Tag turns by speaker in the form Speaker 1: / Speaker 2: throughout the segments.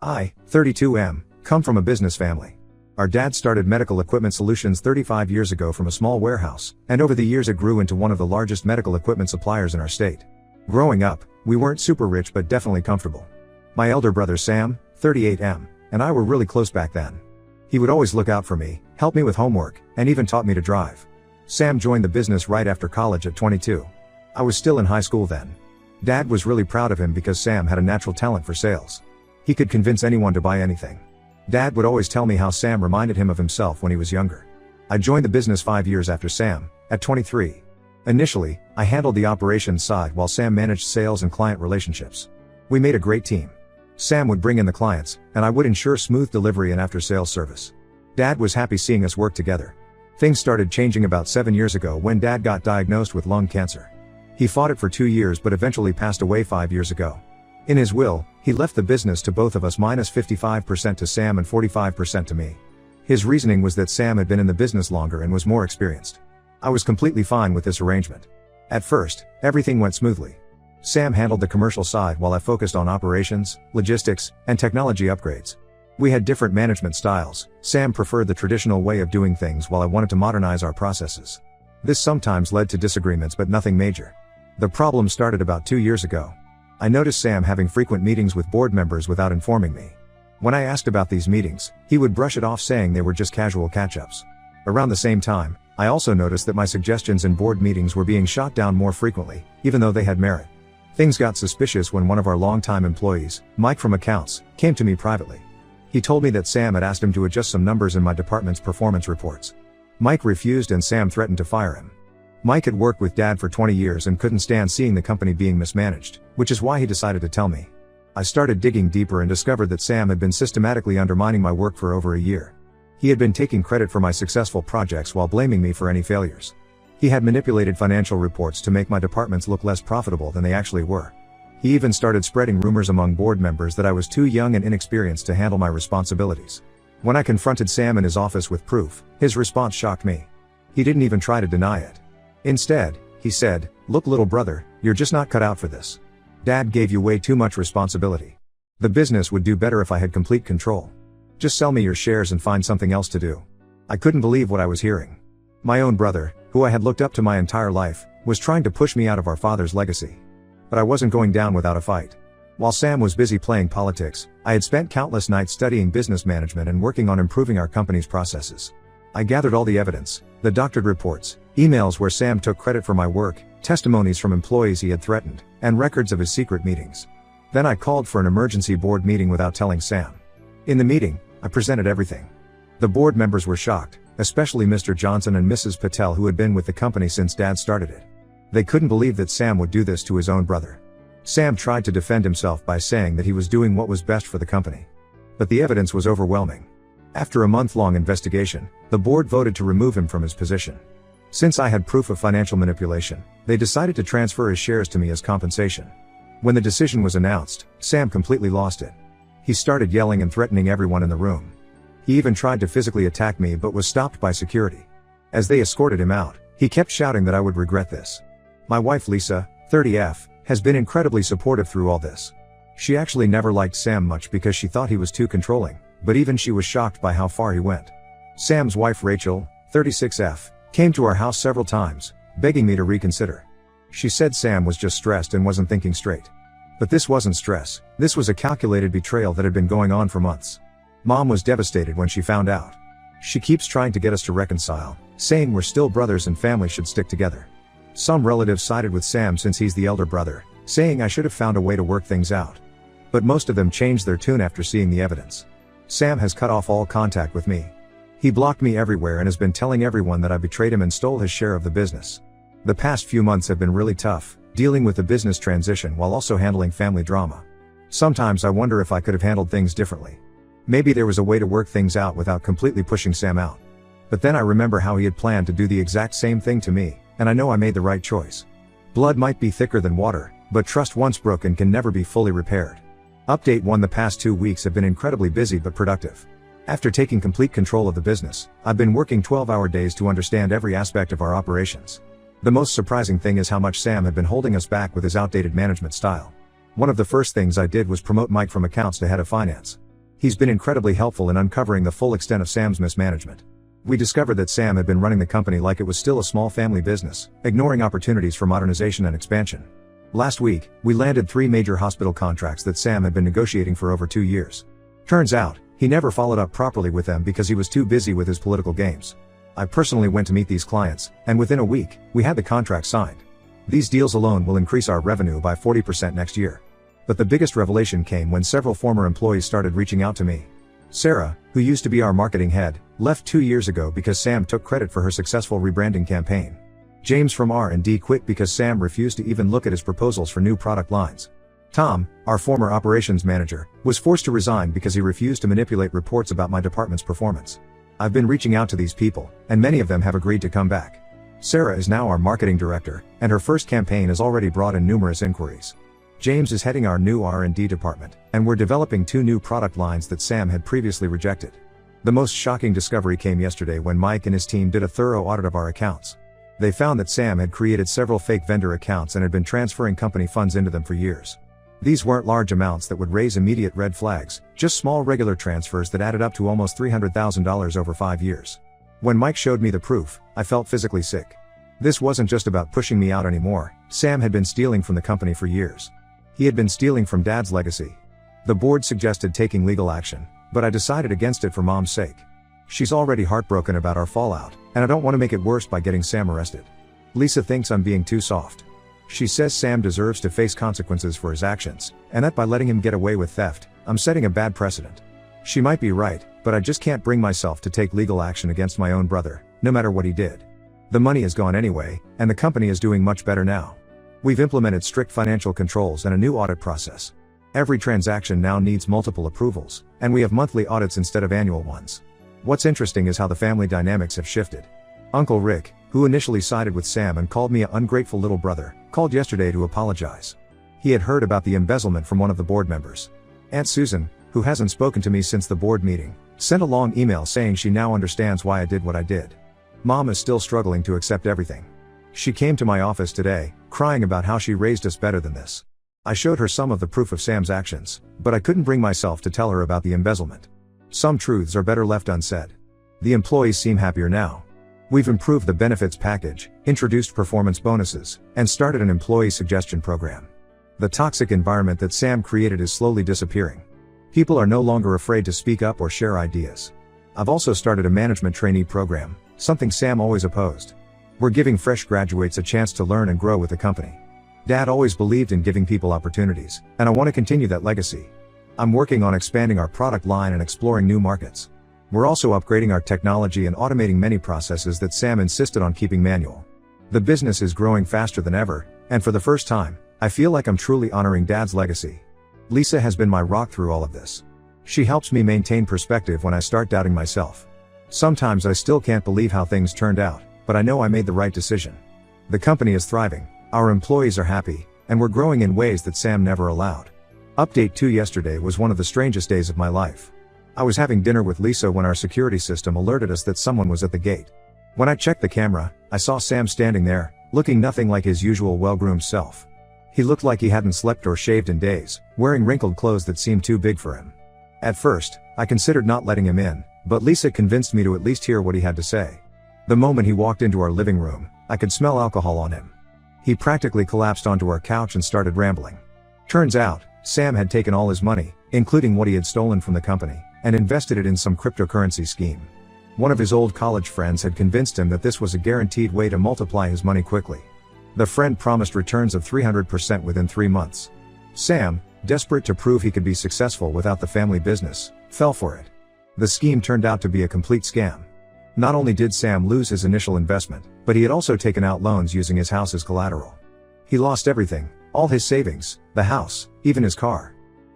Speaker 1: I, 32M, come from a business family. Our dad started Medical Equipment Solutions 35 years ago from a small warehouse, and over the years it grew into one of the largest medical equipment suppliers in our state. Growing up, we weren't super rich but definitely comfortable. My elder brother Sam, 38M, and I were really close back then. He would always look out for me, help me with homework, and even taught me to drive. Sam joined the business right after college at 22. I was still in high school then. Dad was really proud of him because Sam had a natural talent for sales. He could convince anyone to buy anything. Dad would always tell me how Sam reminded him of himself when he was younger. I joined the business 5 years after Sam, at 23. Initially, I handled the operations side while Sam managed sales and client relationships. We made a great team. Sam would bring in the clients, and I would ensure smooth delivery and after-sales service. Dad was happy seeing us work together. Things started changing about 7 years ago when Dad got diagnosed with lung cancer. He fought it for 2 years but eventually passed away 5 years ago. In his will, he left the business to both of us minus 55% to Sam and 45% to me. His reasoning was that Sam had been in the business longer and was more experienced. I was completely fine with this arrangement. At first, everything went smoothly. Sam handled the commercial side while I focused on operations, logistics, and technology upgrades. We had different management styles. Sam preferred the traditional way of doing things while I wanted to modernize our processes. This sometimes led to disagreements but nothing major. The problem started about 2 years ago. I noticed Sam having frequent meetings with board members without informing me. When I asked about these meetings, he would brush it off saying they were just casual catch-ups. Around the same time, I also noticed that my suggestions in board meetings were being shot down more frequently, even though they had merit. Things got suspicious when one of our longtime employees, Mike from accounts, came to me privately. He told me that Sam had asked him to adjust some numbers in my department's performance reports. Mike refused and Sam threatened to fire him. Mike had worked with Dad for 20 years and couldn't stand seeing the company being mismanaged, which is why he decided to tell me. I started digging deeper and discovered that Sam had been systematically undermining my work for over a year. He had been taking credit for my successful projects while blaming me for any failures. He had manipulated financial reports to make my departments look less profitable than they actually were. He even started spreading rumors among board members that I was too young and inexperienced to handle my responsibilities. When I confronted Sam in his office with proof, his response shocked me. He didn't even try to deny it. Instead, he said, "Look, little brother, you're just not cut out for this. Dad gave you way too much responsibility. The business would do better if I had complete control. Just sell me your shares and find something else to do." I couldn't believe what I was hearing. My own brother, who I had looked up to my entire life, was trying to push me out of our father's legacy. But I wasn't going down without a fight. While Sam was busy playing politics, I had spent countless nights studying business management and working on improving our company's processes. I gathered all the evidence, the doctored reports, emails where Sam took credit for my work, testimonies from employees he had threatened, and records of his secret meetings. Then I called for an emergency board meeting without telling Sam. In the meeting, I presented everything. The board members were shocked, especially Mr. Johnson and Mrs. Patel, who had been with the company since Dad started it. They couldn't believe that Sam would do this to his own brother. Sam tried to defend himself by saying that he was doing what was best for the company. But the evidence was overwhelming. After a month-long investigation, the board voted to remove him from his position. Since I had proof of financial manipulation, they decided to transfer his shares to me as compensation. When the decision was announced, Sam completely lost it. He started yelling and threatening everyone in the room. He even tried to physically attack me but was stopped by security. As they escorted him out, he kept shouting that I would regret this. My wife Lisa, 30F, has been incredibly supportive through all this. She actually never liked Sam much because she thought he was too controlling, but even she was shocked by how far he went. Sam's wife Rachel, 36F, came to our house several times, begging me to reconsider. She said Sam was just stressed and wasn't thinking straight. But this wasn't stress, this was a calculated betrayal that had been going on for months. Mom was devastated when she found out. She keeps trying to get us to reconcile, saying we're still brothers and family should stick together. Some relatives sided with Sam since he's the elder brother, saying I should have found a way to work things out. But most of them changed their tune after seeing the evidence. Sam has cut off all contact with me. He blocked me everywhere and has been telling everyone that I betrayed him and stole his share of the business. The past few months have been really tough, dealing with the business transition while also handling family drama. Sometimes I wonder if I could have handled things differently. Maybe there was a way to work things out without completely pushing Sam out. But then I remember how he had planned to do the exact same thing to me, and I know I made the right choice. Blood might be thicker than water, but trust once broken can never be fully repaired. Update 1: The past 2 weeks have been incredibly busy but productive. After taking complete control of the business, I've been working 12-hour days to understand every aspect of our operations. The most surprising thing is how much Sam had been holding us back with his outdated management style. One of the first things I did was promote Mike from accounts to head of finance. He's been incredibly helpful in uncovering the full extent of Sam's mismanagement. We discovered that Sam had been running the company like it was still a small family business, ignoring opportunities for modernization and expansion. Last week, we landed 3 major hospital contracts that Sam had been negotiating for over 2 years. Turns out, he never followed up properly with them because he was too busy with his political games. I personally went to meet these clients, and within a week, we had the contract signed. These deals alone will increase our revenue by 40% next year. But the biggest revelation came when several former employees started reaching out to me. Sarah, who used to be our marketing head, left 2 years ago because Sam took credit for her successful rebranding campaign. James from R&D quit because Sam refused to even look at his proposals for new product lines. Tom, our former operations manager, was forced to resign because he refused to manipulate reports about my department's performance. I've been reaching out to these people, and many of them have agreed to come back. Sarah is now our marketing director, and her first campaign has already brought in numerous inquiries. James is heading our new R&D department, and we're developing 2 new product lines that Sam had previously rejected. The most shocking discovery came yesterday when Mike and his team did a thorough audit of our accounts. They found that Sam had created several fake vendor accounts and had been transferring company funds into them for years. These weren't large amounts that would raise immediate red flags, just small regular transfers that added up to almost $300,000 over 5 years. When Mike showed me the proof, I felt physically sick. This wasn't just about pushing me out anymore. Sam had been stealing from the company for years. He had been stealing from Dad's legacy. The board suggested taking legal action, but I decided against it for Mom's sake. She's already heartbroken about our fallout, and I don't want to make it worse by getting Sam arrested. Lisa thinks I'm being too soft. She says Sam deserves to face consequences for his actions, and that by letting him get away with theft, I'm setting a bad precedent. She might be right, but I just can't bring myself to take legal action against my own brother, no matter what he did. The money is gone anyway, and the company is doing much better now. We've implemented strict financial controls and a new audit process. Every transaction now needs multiple approvals, and we have monthly audits instead of annual ones. What's interesting is how the family dynamics have shifted. Uncle Rick, who initially sided with Sam and called me an ungrateful little brother, called yesterday to apologize. He had heard about the embezzlement from one of the board members. Aunt Susan, who hasn't spoken to me since the board meeting, sent a long email saying she now understands why I did what I did. Mom is still struggling to accept everything. She came to my office today, crying about how she raised us better than this. I showed her some of the proof of Sam's actions, but I couldn't bring myself to tell her about the embezzlement. Some truths are better left unsaid. The employees seem happier now. We've improved the benefits package, introduced performance bonuses, and started an employee suggestion program. The toxic environment that Sam created is slowly disappearing. People are no longer afraid to speak up or share ideas. I've also started a management trainee program, something Sam always opposed. We're giving fresh graduates a chance to learn and grow with the company. Dad always believed in giving people opportunities, and I want to continue that legacy. I'm working on expanding our product line and exploring new markets. We're also upgrading our technology and automating many processes that Sam insisted on keeping manual. The business is growing faster than ever, and for the first time, I feel like I'm truly honoring Dad's legacy. Lisa has been my rock through all of this. She helps me maintain perspective when I start doubting myself. Sometimes I still can't believe how things turned out, but I know I made the right decision. The company is thriving, our employees are happy, and we're growing in ways that Sam never allowed. Update 2 yesterday was one of the strangest days of my life. I was having dinner with Lisa when our security system alerted us that someone was at the gate. When I checked the camera, I saw Sam standing there, looking nothing like his usual well-groomed self. He looked like he hadn't slept or shaved in days, wearing wrinkled clothes that seemed too big for him. At first, I considered not letting him in, but Lisa convinced me to at least hear what he had to say. The moment he walked into our living room, I could smell alcohol on him. He practically collapsed onto our couch and started rambling. Turns out, Sam had taken all his money, including what he had stolen from the company, and invested it in some cryptocurrency scheme. One of his old college friends had convinced him that this was a guaranteed way to multiply his money quickly. The friend promised returns of 300% within 3 months. Sam, desperate to prove he could be successful without the family business, fell for it. The scheme turned out to be a complete scam. Not only did Sam lose his initial investment, but he had also taken out loans using his house as collateral. He lost everything, all his savings, the house, even his car.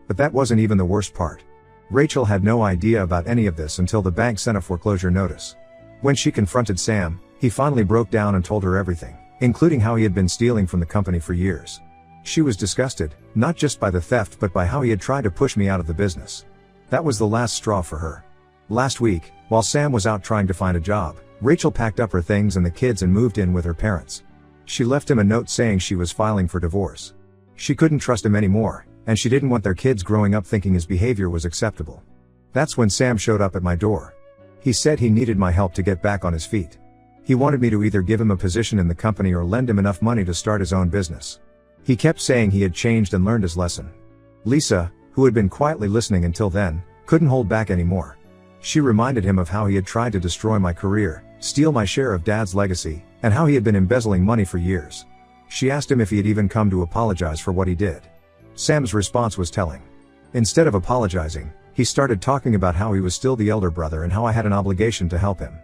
Speaker 1: But that wasn't even the worst part. Rachel had no idea about any of this until the bank sent a foreclosure notice. When she confronted Sam, he finally broke down and told her everything, including how he had been stealing from the company for years. She was disgusted, not just by the theft but by how he had tried to push me out of the business. That was the last straw for her. Last week, while Sam was out trying to find a job, Rachel packed up her things and the kids and moved in with her parents. She left him a note saying she was filing for divorce. She couldn't trust him anymore, and she didn't want their kids growing up thinking his behavior was acceptable. That's when Sam showed up at my door. He said he needed my help to get back on his feet. He wanted me to either give him a position in the company or lend him enough money to start his own business. He kept saying he had changed and learned his lesson. Lisa, who had been quietly listening until then, couldn't hold back anymore. She reminded him of how he had tried to destroy my career, steal my share of Dad's legacy, and how he had been embezzling money for years. She asked him if he had even come to apologize for what he did. Sam's response was telling. Instead of apologizing, he started talking about how he was still the elder brother and how I had an obligation to help him.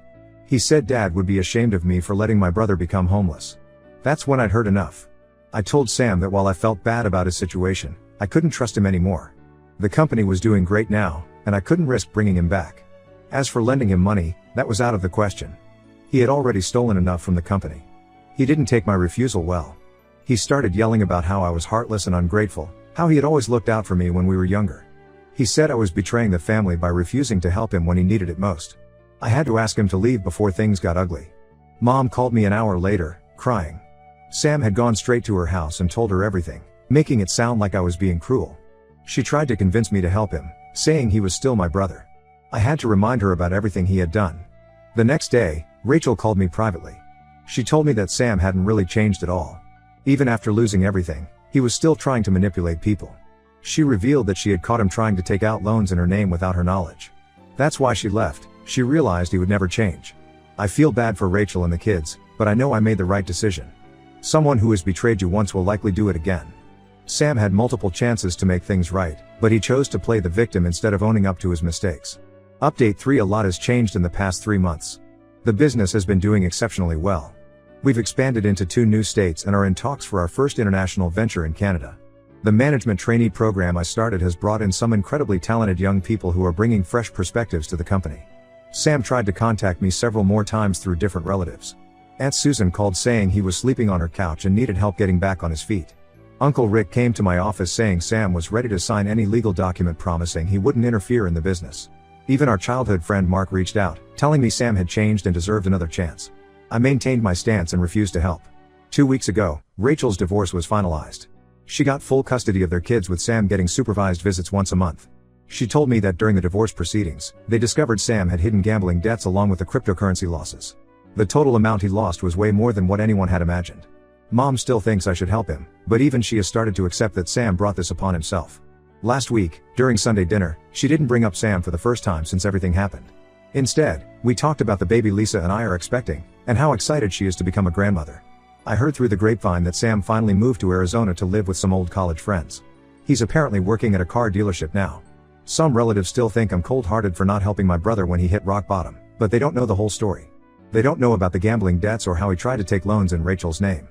Speaker 1: He said Dad would be ashamed of me for letting my brother become homeless. That's when I'd heard enough. I told Sam that while I felt bad about his situation, I couldn't trust him anymore. The company was doing great now, and I couldn't risk bringing him back. As for lending him money, that was out of the question. He had already stolen enough from the company. He didn't take my refusal well. He started yelling about how I was heartless and ungrateful, how he had always looked out for me when we were younger. He said I was betraying the family by refusing to help him when he needed it most. I had to ask him to leave before things got ugly. Mom called me an hour later, crying. Sam had gone straight to her house and told her everything, making it sound like I was being cruel. She tried to convince me to help him, saying he was still my brother. I had to remind her about everything he had done. The next day, Rachel called me privately. She told me that Sam hadn't really changed at all. Even after losing everything, he was still trying to manipulate people. She revealed that she had caught him trying to take out loans in her name without her knowledge. That's why she left. She realized he would never change. I feel bad for Rachel and the kids, but I know I made the right decision. Someone who has betrayed you once will likely do it again. Sam had multiple chances to make things right, but he chose to play the victim instead of owning up to his mistakes. Update 3: A lot has changed in the past 3 months. The business has been doing exceptionally well. We've expanded into 2 new states and are in talks for our first international venture in Canada. The management trainee program I started has brought in some incredibly talented young people who are bringing fresh perspectives to the company. Sam tried to contact me several more times through different relatives. Aunt Susan called saying he was sleeping on her couch and needed help getting back on his feet. Uncle Rick came to my office saying Sam was ready to sign any legal document promising he wouldn't interfere in the business. Even our childhood friend Mark reached out, telling me Sam had changed and deserved another chance. I maintained my stance and refused to help. 2 weeks ago, Rachel's divorce was finalized. She got full custody of their kids with Sam getting supervised visits once a month. She told me that during the divorce proceedings, they discovered Sam had hidden gambling debts along with the cryptocurrency losses. The total amount he lost was way more than what anyone had imagined. Mom still thinks I should help him, but even she has started to accept that Sam brought this upon himself. Last week, during Sunday dinner, she didn't bring up Sam for the first time since everything happened. Instead, we talked about the baby Lisa and I are expecting, and how excited she is to become a grandmother. I heard through the grapevine that Sam finally moved to Arizona to live with some old college friends. He's apparently working at a car dealership now. Some relatives still think I'm cold-hearted for not helping my brother when he hit rock bottom, but they don't know the whole story. They don't know about the gambling debts or how he tried to take loans in Rachel's name.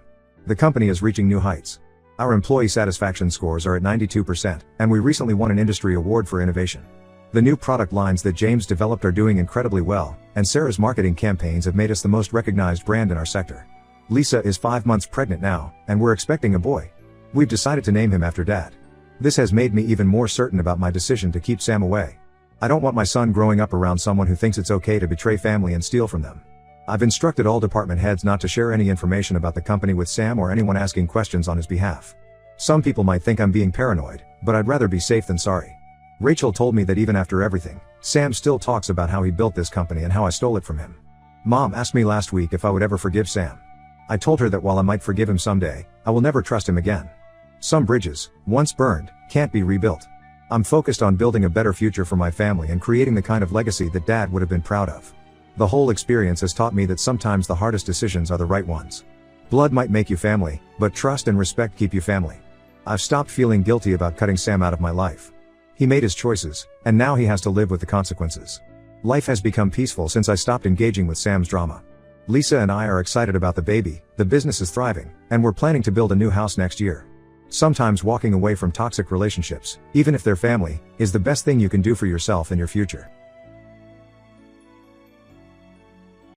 Speaker 1: The company is reaching new heights. Our employee satisfaction scores are at 92%, and we recently won an industry award for innovation. The new product lines that James developed are doing incredibly well, and Sarah's marketing campaigns have made us the most recognized brand in our sector. Lisa is 5 months pregnant now, and we're expecting a boy. We've decided to name him after Dad. This has made me even more certain about my decision to keep Sam away. I don't want my son growing up around someone who thinks it's okay to betray family and steal from them. I've instructed all department heads not to share any information about the company with Sam or anyone asking questions on his behalf. Some people might think I'm being paranoid, but I'd rather be safe than sorry. Rachel told me that even after everything, Sam still talks about how he built this company and how I stole it from him. Mom asked me last week if I would ever forgive Sam. I told her that while I might forgive him someday, I will never trust him again. Some bridges, once burned, can't be rebuilt. I'm focused on building a better future for my family and creating the kind of legacy that Dad would have been proud of. The whole experience has taught me that sometimes the hardest decisions are the right ones. Blood might make you family, but trust and respect keep you family. I've stopped feeling guilty about cutting Sam out of my life. He made his choices, and now he has to live with the consequences. Life has become peaceful since I stopped engaging with Sam's drama. Lisa and I are excited about the baby, the business is thriving, and we're planning to build a new house next year. Sometimes walking away from toxic relationships, even if they're family, is the best thing you can do for yourself and your future.